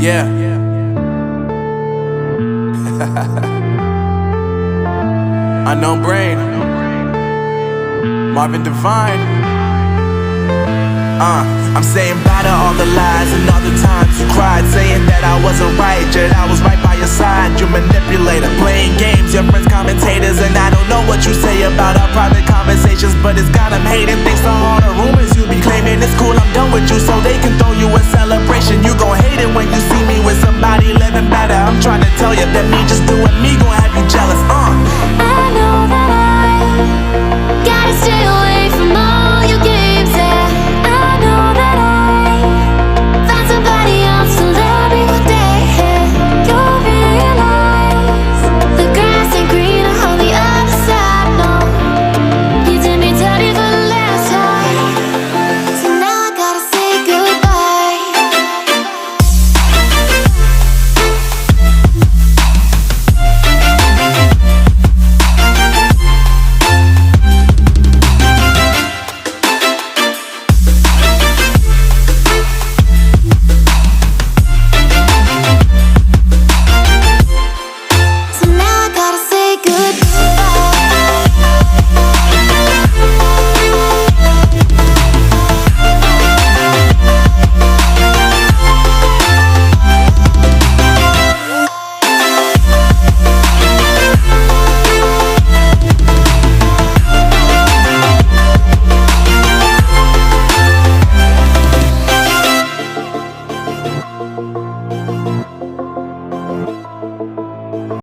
Yeah. Unknown Brain, Marvin Devine. I'm saying bye to all the lies and all the times you cried, saying that I wasn't right, yet I was right by your side. You manipulator, playing games, your friends commentators, and I don't know what you say about our private conversations, but it's got them hating. Thanks to all the rumors you be claiming. It's cool, I'm done with you, so they can throw you a celebration. You gon' hate it when you see me with somebody living better. I'm trying to tell you that me just doing me gon'